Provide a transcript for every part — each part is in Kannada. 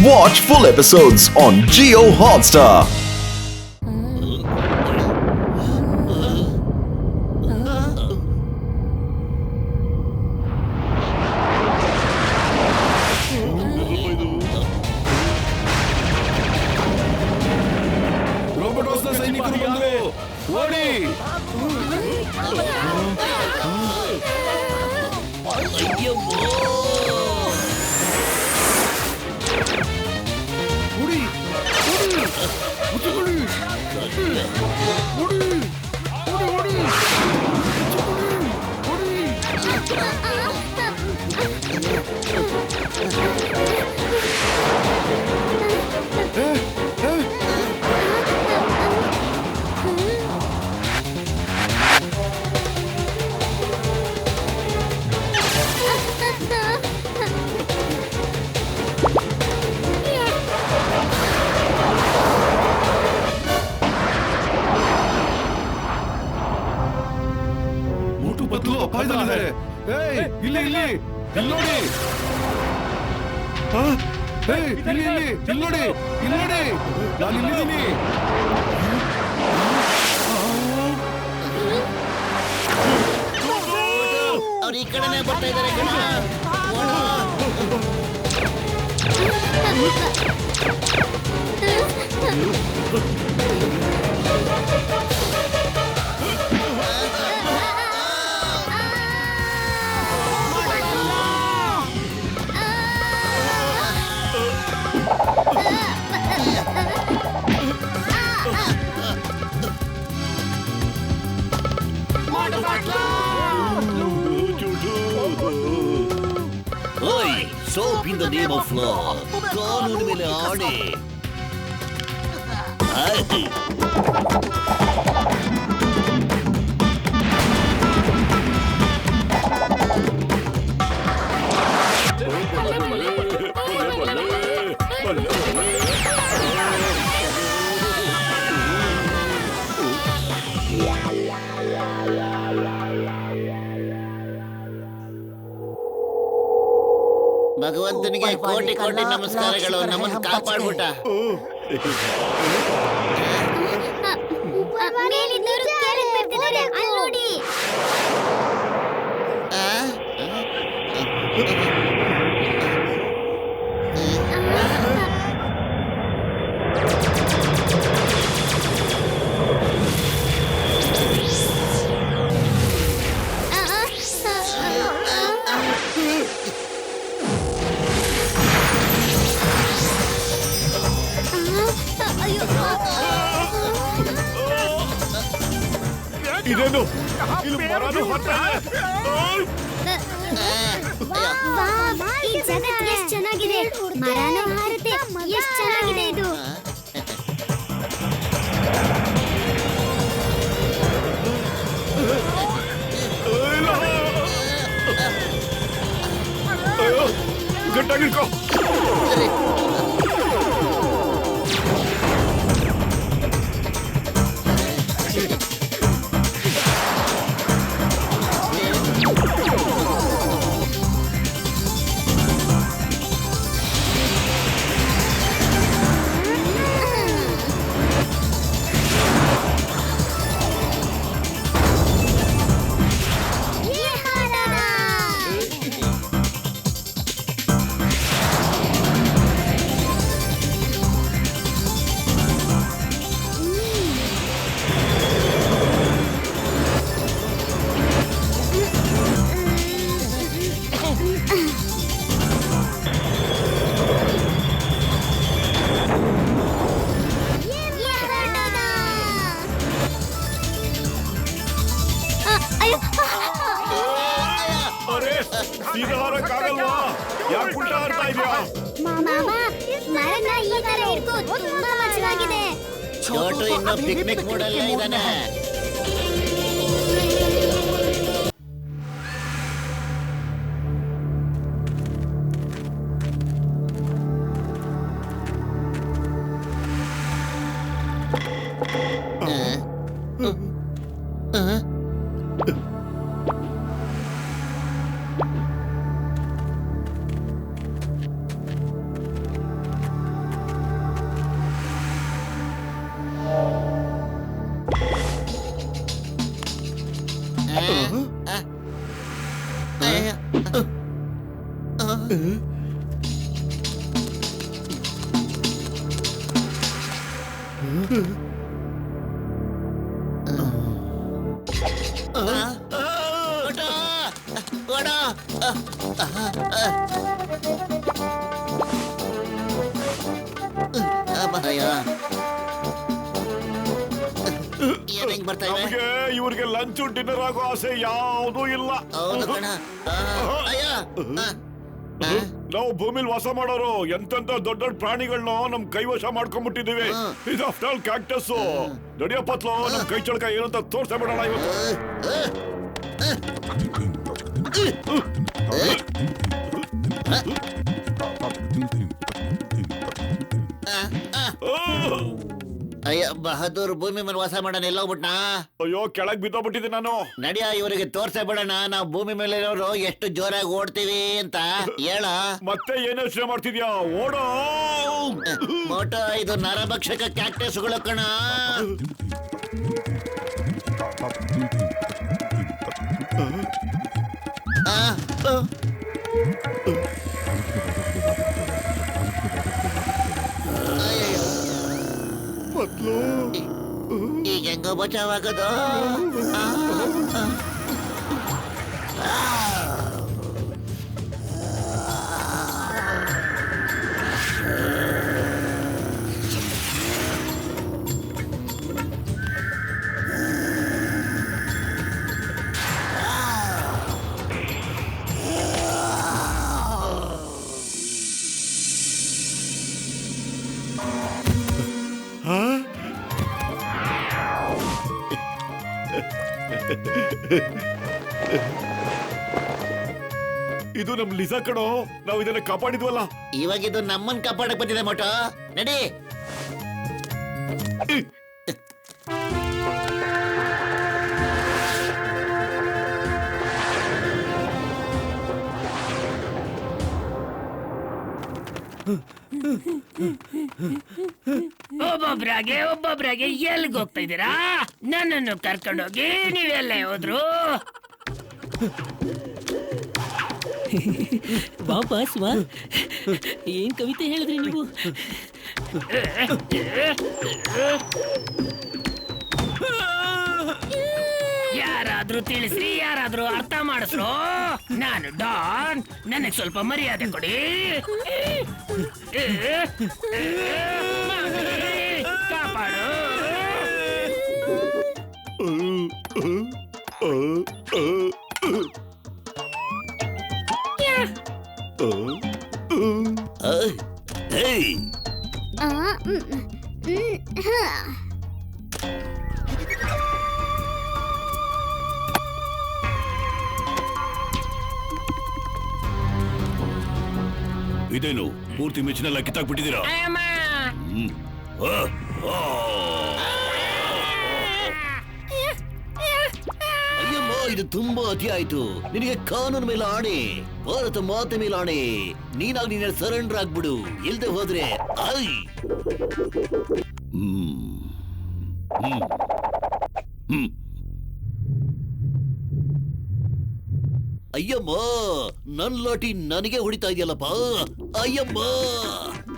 Watch full episodes on Jio Hotstar. ಅವ್ರು ಈ ಕಡೆನೆ ಬರ್ತಾ ಇದ್ದಾರೆ ಕಣ. Soap in the name of law. ಕಾನೂನು ಮೇಲೆ ಆಣೆ. ಭಗವಂತನಿಗೆ ಕೋಟಿ ಕೋಟಿ ನಮಸ್ಕಾರಗಳು. ನಮ್ಮನ್ನು ಕಾಪಾಡ್ಬಿಟ್ಟ. ಇದೇನು ಇಲ್ಲಿ ಮರನು ಹೊರತಾ ಇದೆ. ಈ ಜಗತ್ತು ಎಷ್ಟು ಚೆನ್ನಾಗಿದೆ. ಮರನು ಹಾರುತ್ತೆ. ಎಷ್ಟು ಚೆನ್ನಾಗಿದೆ ಇದು. ಗಟ್ಟಾಗಿ ಹಿಡ್ಕೋ. ಸೀದಾ ಹಾರಕ್ಕಾಗಲ್ವಾ? ಯಾಕೆ ಉಲ್ಟಾ ಹಾರ್ತಾ ಇದೆಯಾ? ಮರನ ಈ ತರ ಹಿಡ್ಕೋ. ತುಂಬಾ ಮಜವಾಗಿದೆ. ಚೋಟು ಇನ್ನೂ ಪಿಕ್ನಿಕ್ ಮೂಡಲ್ಲೇ ಇದ್ದಾನೆ. ಏನ್ ಬರ್ತಾ ಇದೆ? ನಮಗೆ ಇವ್ರಿಗೆ ಲಂಚ್ ಡಿನ್ನರ್ ಆಗೋ ಆಸೆ ಯಾವುದೂ ಇಲ್ಲ. ಹೌದು ಕಣ. ಅಯ್ಯ ನಾವು ಭೂಮಿಲಿ ವಾಸ ಮಾಡೋರು ಎಂತೆಂತ ದೊಡ್ಡ ದೊಡ್ಡ ಪ್ರಾಣಿಗಳನ್ನ ನಮ್ ಕೈವಶ ಮಾಡ್ಕೊಂಡ್ಬಿಟ್ಟಿದೀವಿ. ಇದು ಆಫ್ಟರ್ ಆಲ್ ಕ್ಯಾಕ್ಟಸ್. ನಡಿಯಪ್ಪತ್ಲು ನಮ್ ಕೈ ಚಳಕ ಏನಂತ ತೋರ್ಸೇ ಬಿಡೋಣ ಇವತ್ತು. ಅಯ್ಯ ಬಹದ್ದೂರ್ ಭೂಮಿ ಮೇಲೆ ವಾಸ ಮಾಡೋಣ ಎಲ್ಲ ಹೋಗ್ಬಿಟ್ನಾ? ಅಯ್ಯೋ ಕೆಳಗ್ ಬಿದ್ದೋಗ್ಬಿಟ್ಟಿದ್ದೆ ನಾನು. ನಡಿಯ ಇವರಿಗೆ ತೋರ್ಸೇ ಬಿಡೋಣ ನಾವು ಭೂಮಿ ಮೇಲೆ ಇರೋರು ಎಷ್ಟು ಜೋರಾಗಿ ಓಡ್ತೀವಿ ಅಂತ. ಹೇಳ ಮತ್ತೆ ಏನ್ ಯೋಚನೆ ಮಾಡ್ತಿದ್ಯಾ? ಓಡೋ ಮೋಟೋ, ಇದು ನರಭಕ್ಷಕ ಕ್ಯಾಕ್ಟಸ್ಗಳು ಕಣ. ಈಗ ಹೆಂಗೋ ಬಚಾವಾಗದು? ಇದು ನಮ್ ಲಿಸಾ ಕಣೋ. ನಾವ್ ಇದನ್ನ ಕಾಪಾಡಿದ್ವಲ್ಲ. ಇವಾಗ ಇದು ನಮ್ಮನ್ ಕಾಪಾಡಕ್ ಬಂದಿದೆ ಮೋಟೋ. ನಡಿ. ಒಬ್ಬೊಬ್ರಾಗೆ ಎಲ್ಲಿಗೆ ಹೋಗ್ತಾ ಇದ್ದೀರಾ? ನನ್ನನ್ನು ಕರ್ಕೊಂಡೋಗಿ ನೀವೆಲ್ಲ ಹೋದ್ರು? ವಾಪಸ್ ವಾ. ಏನ್ ಕವಿತೆ ಹೇಳಿದ್ರಿ ನೀವು? ಯಾರಾದ್ರೂ ತಿಳಿಸ್ರಿ, ಯಾರಾದ್ರೂ ಅರ್ಥ ಮಾಡಿಸ್ರು. ನಾನು ಡಾನ್, ನನಗೆ ಸ್ವಲ್ಪ ಮರ್ಯಾದೆ ಕೊಡಿ. ಕಾಪಾಡು. ಇದೇನು ಪೂರ್ತಿ ಮಿಚ್ನೆಲ್ಲ ಕಿತ್ತಾಕ್ಬಿಟ್ಟಿದ್ದೀರಾ? ಅಯ್ಯಮ್ಮ, ಇದು ತುಂಬಾ ಅತಿ ಆಯ್ತು. ನಿನಗೆ ಕಾನೂನು ಮೇಲೆ ಆಣೆ, ಭಾರತ ಮಾತೆ ಮೇಲೆ ಆಣೆ. ನೀನಾಗಿ ನೀನ ಸರೆಂಡರ್ ಆಗ್ಬಿಡು. ಇಲ್ದೆ ಹೋದ್ರೆ ಐ ಅಯ್ಯಮ್ಮ, ನನ್ ಲಾಟಿ ನನಗೆ ಹೊಡಿತಾ ಇದೆಯಲ್ಲಪ್ಪ. ಅಯ್ಯಮ್ಮ,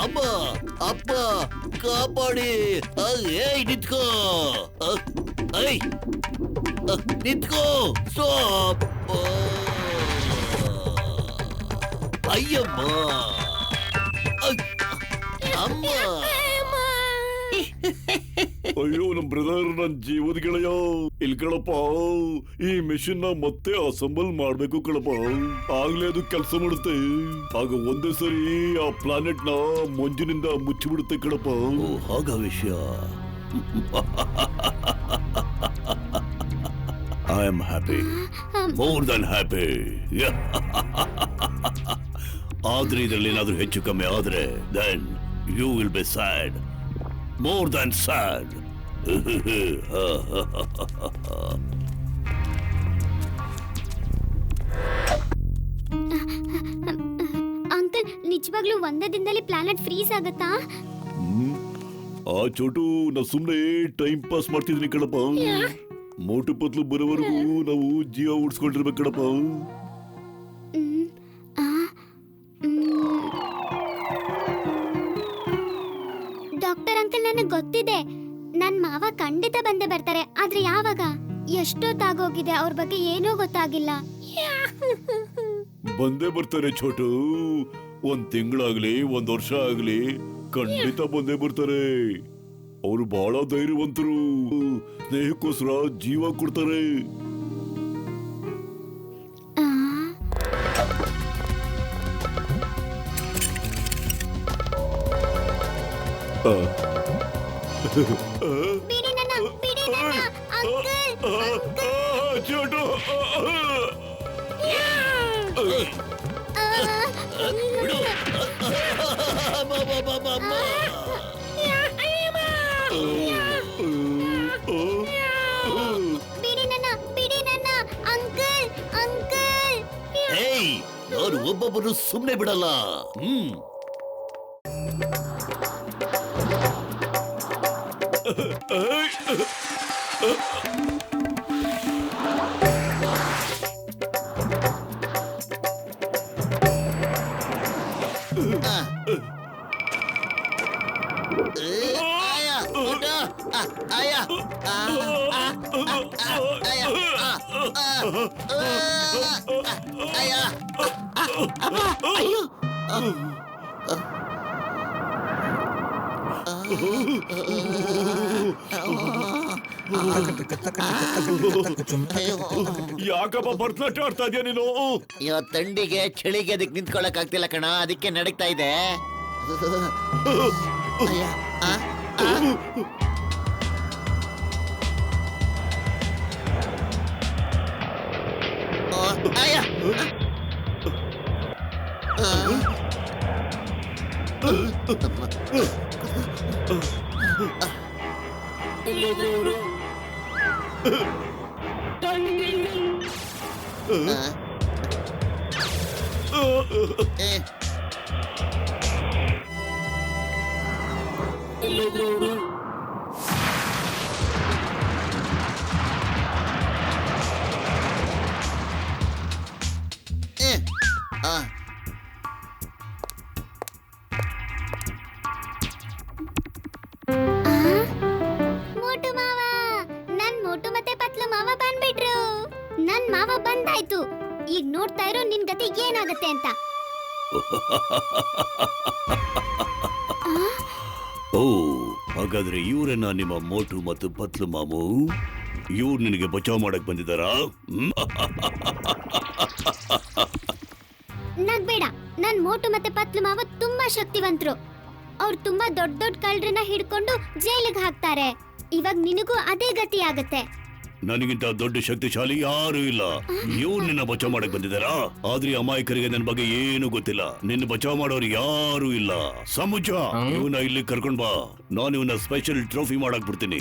ಅಮ್ಮ, ಅಪ್ಪ ಕಾಪಾಡಿ. ಏಯ್ ನಿಂತ್ಕೋ, ಐ ನಿಂತ್ಕೋ, ಸ್ಟಾಪ್. ಅಯ್ಯಮ್ಮ, ಅಮ್ಮ. ಅಯ್ಯೋ ನಮ್ ಬ್ರದರ್, ನನ್ ಜೀವದ ಗೆಳೆಯ. ಇಲ್ ಕಣಪ್ಪ, ಈ ಮೆಷಿನ್ ನ ಮತ್ತೆ ಅಸೆಂಬಲ್ ಮಾಡ್ಬೇಕು ಕಣಪ್ಪ. ಆಗ್ಲೇ ಅದು ಕೆಲಸ ಮಾಡುತ್ತೆ. ಆಗ ಒಂದೇ ಸರಿ ಆ ಪ್ಲಾನೆಟ್ ನ ಮಂಜಿನಿಂದ ಮುಚ್ಚಿಬಿಡುತ್ತೆ ಕಣಪ್ಪ. ಹಾಗ ವಿಷಯ. I am happy, more than happy. ಆದ್ರೆ ಇದ್ರಲ್ಲಿ ಏನಾದ್ರೂ ಹೆಚ್ಚು ಕಮ್ಮಿ ಆದ್ರೆ then you will be sad, more than sad. Uncle, ನಿಜವಾಗ್ಲೂ ಒಂದೇ ದಿನದಲ್ಲಿ ಪ್ಲಾನೆಟ್ ಫ್ರೀಸ್ ಆಗತ್ತಾ? ಆ ಚೋಟು, ನಾ ಸುಮ್ನೆ ಟೈಮ್ ಪಾಸ್ ಮಾಡ್ತಿದ್ನಿ ಕಣಪ್ಪ. ಮೋಟು ಪತ್ಲು ಬರೋವರೆಗೂ ನಾವು ಜೀವ ಉಡ್ಸ್ಕೊಂಡಿರ್ಬೇಕು ಕಣಪ್ಪ. ಡಾಕ್ಟರ್ ಅಂಕಲ್, ನನಗೆ ಗೊತ್ತಿದೆ. ನನ್ ಮಾವ ಖಂಡಿತ ಬಂದೇ ಬರ್ತಾರೆ, ಆದ್ರೆ ಯಾವಾಗ? ಎಷ್ಟೊತ್ತಾಗೋಗಿದೆ, ಅವ್ರ ಬಗ್ಗೆ ಏನೂ ಗೊತ್ತಾಗಿಲ್ಲ. ಬಂದೇ ಬರ್ತಾರೆ ಛೋಟು. 1 ತಿಂಗಳಾಗ್ಲಿ 1 ವರ್ಷ ಆಗ್ಲಿ ಖಂಡಿತ ಬಂದೇ ಬರ್ತಾರೆ. ಅವರು ಬಹಳ ಧೈರ್ಯವಂತರು, ಸ್ನೇಹಕ್ಕೋಸ್ಕರ ಜೀವ ಕೊಡ್ತಾರೆ. ಆ, ಆ. ಬಿಡಿ ನನ್ನ, ಅಂಕಲ್. ಛೋಟು ಬಿಡು. ಬಾ, ಬಾ, ಬಾ, ಬಾ, ಬಾ. ಬಿಡಿ ನನ್ನ, ಅಂಕಲ್, ಅಂಕಲ್. ಏಯ್, ನಾನು ಒಬ್ಬೊಬ್ಬರು ಸುಮ್ನೆ ಬಿಡಲ್ಲ. ಯಾಕಪ್ಪ ಭರತನಾಟ್ಯ ಆಡ್ತಾ ಇದೆಯಾ ನೀನು? ಇವತ್ತು ಥಂಡಿಗೆ ಚಳಿಗೆ ಅದಕ್ಕೆ ನಿಂತ್ಕೊಳಕ್ ಆಗ್ತಿಲ್ಲ ಕಣ, ಅದಕ್ಕೆ ನಡಕ್ತಾ ಇದೆ. ಮೋಟು ಮಾವ, ನನ್ ಮೋಟು ಮತ್ತೆ ಪತ್ಲು ಮಾವ ಬಂದ್ಬಿಟ್ರು. ನನ್ ಮಾವ ಬಂದಾಯ್ತು. ಈಗ ನೋಡ್ತಾ ಇರೋ ನಿನ್ ಗತಿ ಏನಾಗತ್ತೆ ಅಂತ. ಓ, ಹಾಗಾದ್ರೆ ಇವರೇನ ನಿಮ್ಮ ಮೋಟು ಮತ್ತು ಪತ್ಲು ಮಾಮು? ಇವ್ರು ನಿನಗೆ ಬಚಾವ್ ಮಾಡಕ್ ಬಂದಿದ್ದಾರಾ? ನಗ್ಬೇಡ. ನನ್ ಮೋಟು ಮತ್ತೆ ಪತ್ಲು ಮಾವ ತುಂಬಾ ಶಕ್ತಿವಂತರು. ಅವ್ರು ತುಂಬಾ ದೊಡ್ಡ ದೊಡ್ಡ ಕಳ್ಳರನ್ನ ಹಿಡ್ಕೊಂಡು ಜೈಲಿಗೆ ಹಾಕ್ತಾರೆ. ಇವಾಗ ನಿನಗೂ ಅದೇ ಗತಿ ಆಗತ್ತೆ. ನನಗಿಂತ ದೊಡ್ಡ ಶಕ್ತಿಶಾಲಿ ಯಾರು ಇಲ್ಲ. ಇವ್ರು ನಿನ್ನ ಬಚಾವ್ ಮಾಡಕ್ ಬಂದಿದ್ದಾರಾ? ಆದ್ರೆ ಅಮಾಯಕರಿಗೆ ನನ್ನ ಬಗ್ಗೆ ಏನು ಗೊತ್ತಿಲ್ಲ. ನಿನ್ನ ಬಚಾವ್ ಮಾಡೋರು ಯಾರು ಇಲ್ಲ. ಸಮುಜ, ಇವನ್ನ ಇಲ್ಲಿ ಕರ್ಕೊಂಡ್ ಬಾ. ನಾನು ಇವನ್ನ ಸ್ಪೆಷಲ್ ಟ್ರೋಫಿ ಮಾಡಕ್ ಬಿಡ್ತೀನಿ.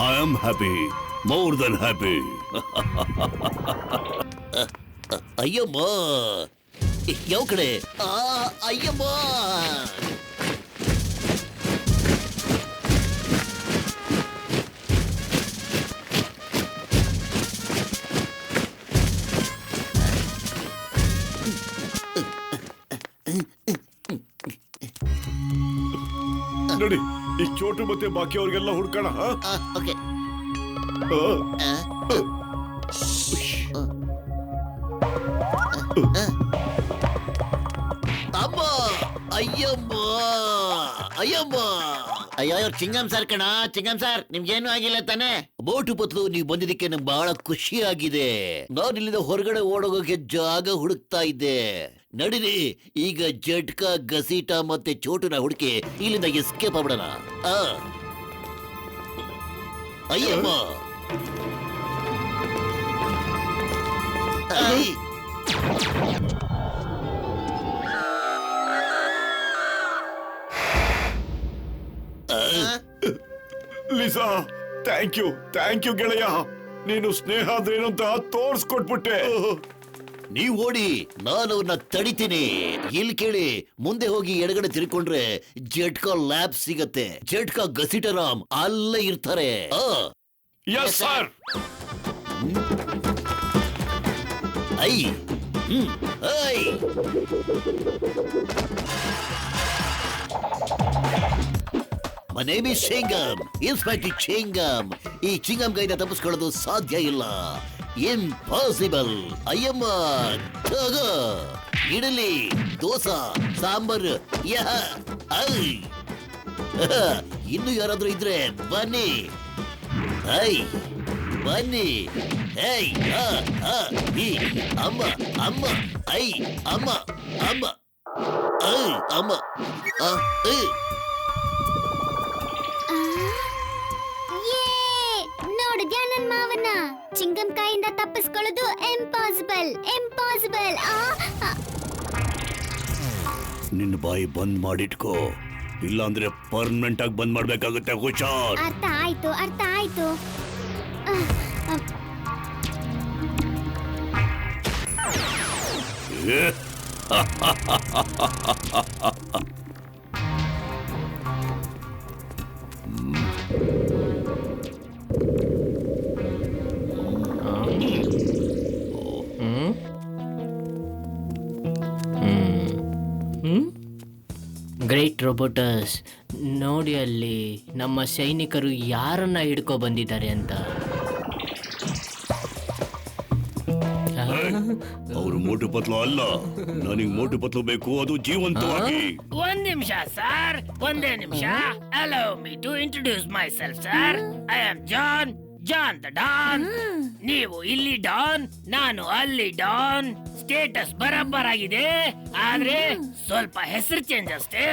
I am happy, more than happy. ಅಯ್ಯಮ್ಮ, ಯಾವ ಕಡೆ? ಅಯ್ಯಮ್ಮ. ನೋಡಿ, ಈ ಚೋಟು ಮತ್ತೆ ಬಾಕಿ ಅವ್ರಿಗೆಲ್ಲ ಹುಡ್ಕೋಣ. ಓಕೆ. ಅಮ್ಮ, ಅಯ್ಯಮ್ಮ, ಅಯ್ಯಮ್ಮ. ಅಯ್ಯೋ, ಚಿಂಗಂ ಸರ್ ಕಣ, ಚಿಂಗಂ ಸರ್, ನಿಮ್ಗೇನು ಆಗಿಲ್ಲ ತಾನೆ? ಬೋಟು ಪತ್ಲು, ನೀವು ಬಂದಿದ್ದಕ್ಕೆ ನಂಗೆ ಬಹಳ ಖುಷಿ ಆಗಿದೆ. ನಾನು ಇಲ್ಲಿಂದ ಹೊರಗಡೆ ಓಡೋಗೋಕೆ ಜಾಗ ಹುಡುಕ್ತಾ ಇದ್ದೆ. ನಡೀರಿ, ಈಗ ಜಟ್ಕ, ಗಸೀಟ ಮತ್ತೆ ಚೋಟುನ ಹುಡುಕಿ ಇಲ್ಲಿಂದ ಎಸ್ಕೇಪ್ ಆಗ್ಬಿಡೋಣ. ಅಯ್ಯಮ್ಮ. ಲಿಸಾ, ಥ್ಯಾಂಕ್ ಯು ಗೆಳೆಯ. ನೀನು ಸ್ನೇಹ ಅಂದ್ರೇನು ಅಂತ ತೋರ್ಸ್ಕೊಟ್ಬಿಟ್ಟೆ. ನೀವ್ ಓಡಿ, ನಾನು ಅವ್ರನ್ನ ತಡಿತೀನಿ. ಇಲ್ಲಿ ಕೇಳಿ, ಮುಂದೆ ಹೋಗಿ ಎಡಗಡೆ ತಿರ್ಕೊಂಡ್ರೆ ಜಟ್ಕಾ ಲ್ಯಾಬ್ ಸಿಗತ್ತೆ. ಜಟ್ಕಾ ಗಸಿಟರಾಮ್ ಅಲ್ಲೇ ಇರ್ತಾರೆ. Yes sir. I I My name is Chingam, Inspector Chingam. ಈ ಚಿಂಗಂ ಕೈಯಿಂದ ತಪ್ಪಿಸ್ಕೊಳ್ಳೋದು ಸಾಧ್ಯ ಇಲ್ಲ. ಇಂಪಾಸಿಬಲ್. ಅಯ್ಯಮ್ಮ ತಗೋ ಇಡಲಿ ದೋಸಾ ಸಾಂಬಾರ್ ಯಹ ಐ ಇನ್ನು ಯಾರಾದ್ರೂ ಇದ್ರೆ ಬನ್ನಿ. ಐ ಬನ್ನಿ. ಏಯ್ ಈ ಅಮ್ಮ ಅಮ್ಮ ಐ ಅಮ್ಮ ಅಮ್ಮ ಐ ಅಮ್ಮ ಐ ನೋಡಿದ್ಯಾ ನನ್ ಮಾವನ? ಚಿಂಗಂ ಕೈಯಿಂದ ತಪ್ಪಿಸ್ಕೊಳ್ಳೋದು ಇಂಪಾಸಿಬಲ್. ಇಂಪಾಸಿಬಲ್. ನಿನ್ನ ಬಾಯಿ ಬಂದ್ ಮಾಡಿಟ್ಕೋ, ಇಲ್ಲಾಂದ್ರೆ ಪರ್ಮನೆಂಟ್ ಆಗಿ ಬಂದ್ ಮಾಡ್ಬೇಕಾಗುತ್ತೆ. ಹುಷಾರ್. ಅರ್ಥ ಆಯ್ತು, ಅರ್ಥ ಆಯ್ತು. ಗ್ರೇಟ್ ರೋಬೋಟಸ್, ನೋಡಿ ಅಲ್ಲಿ ನಮ್ಮ ಸೈನಿಕರು ಯಾರನ್ನ ಹಿಡ್ಕೊ ಬಂದಿದ್ದಾರೆ ಅಂತ. ಅವ್ರು ಮೋಟು ಪತ್ಲು ಅಲ್ಲ, ನನಗ್ ಮೋಟು ಪತ್ಲು ಬೇಕು, ಅದು ಜೀವಂತವಾಗಿ. ಒಂದ್ ನಿಮಿಷ ಸರ್, ಒಂದೇ ನಿಮಿಷ. Allow me to introduce myself sir. I am John, John the Don. ನೀವು ಇಲ್ಲಿ ಡಾನ್, ನಾನು ಅಲ್ಲಿ ಡಾನ್. ಸ್ಟೇಟಸ್ ಬರಬ್ಬರ್ ಆಗಿದೆ, ಆದ್ರೆ ಸ್ವಲ್ಪ ಹೆಸರು ಚೇಂಜ್ ಅಷ್ಟೇ.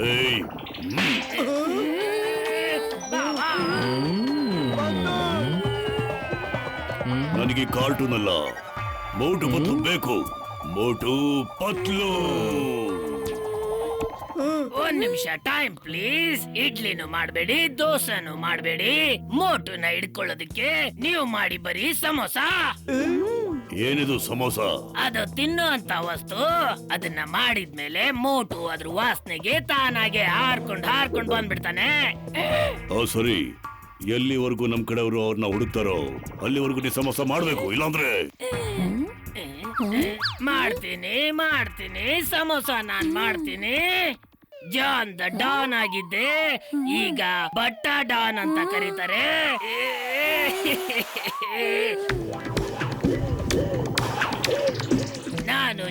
ಏಯ್, ನನಗೆ ಕಾರ್ಟೂನ್ ಅಲ್ಲ, ಮೋಟು ಪತ್ಲು ಬೇಕು. ಮೋಟು ಪತ್ಲು. ಒಂದ್ ನಿಮಿಷ ಟೈಮ್ ಪ್ಲೀಸ್. ಇಡ್ಲಿನೂ ಮಾಡ್ಬೇಡಿ, ದೋಸೆನೂ ಮಾಡ್ಬೇಡಿ. ಮೋಟುನ ಹಿಡ್ಕೊಳ್ಳೋದಕ್ಕೆ ನೀವು ಮಾಡಿ ಬರೀ ಸಮೋಸ. ಏನಿದು ಸಮೋಸ? ಅದು ತಿನ್ನುವಂತ ವಸ್ತು. ಅದನ್ನ ಮಾಡಿದ್ಮೇಲೆ ಮೋಟು ಅದ್ರ ವಾಸನೆಗೆ ತಾನಾಗೆ ಹಾರ್ಕೊಂಡ್ ಬಂದ್ಬಿಡ್ತಾನೆ. ಸರಿ, ಎಲ್ಲಿವರೆಗೂ ನಮ್ ಕಡೆಯವರು ಅವ್ರನ್ನ ಹುಡುಕ್ತಾರೋ ಅಲ್ಲಿವರೆಗೂ ನೀ ಸಮೋಸ ಮಾಡ್ಬೇಕು, ಇಲ್ಲಾಂದ್ರೆ ಮಾಡ್ತೀನಿ ಸಮೋಸ ನಾನ್ ಮಾಡ್ತೀನಿ. ಜಾನ್ ದ ಡಾನ್ ಆಗಿದ್ದೆ, ಈಗ ಬಟ್ಟ ಡಾನ್ ಅಂತ ಕರೀತಾರೆ. ನಾನು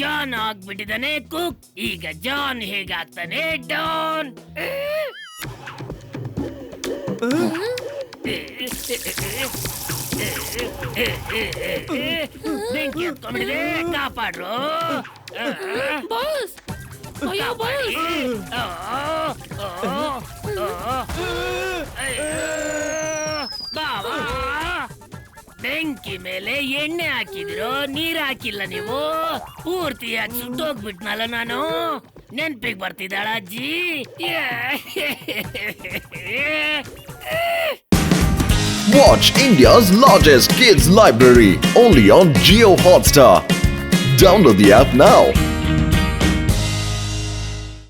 ಜಾನ್ ಆಗ್ಬಿಟ್ಟಿದ್ದಾನೆ ಕುಕ್. ಈಗ ಜಾನ್ ಹೇಗಾಗ್ತಾನೆ ಡಾನ್. ಬೆಂಕಿ ಹತ್ಕೊಂಡ್ಬಿಟ್ಟಿದೆ, ಕಾಪಾಡ್ರು. ಬಾವಾ, ಬೆಂಕಿ ಮೇಲೆ ಎಣ್ಣೆ ಹಾಕಿದಿರೋ, ನೀರ್ ಹಾಕಿಲ್ಲ ನೀವು. ಪೂರ್ತಿಯಾಗಿ ಸುಟ್ಟೋಗ್ಬಿಟ್ನಲ್ಲ ನಾನು. ನೆನ್ಪಿಗೆ ಬರ್ತಿದ್ದಾಳ ಅಜ್ಜಿ? Watch India's largest kids library only on Jio Hotstar. Download the app now.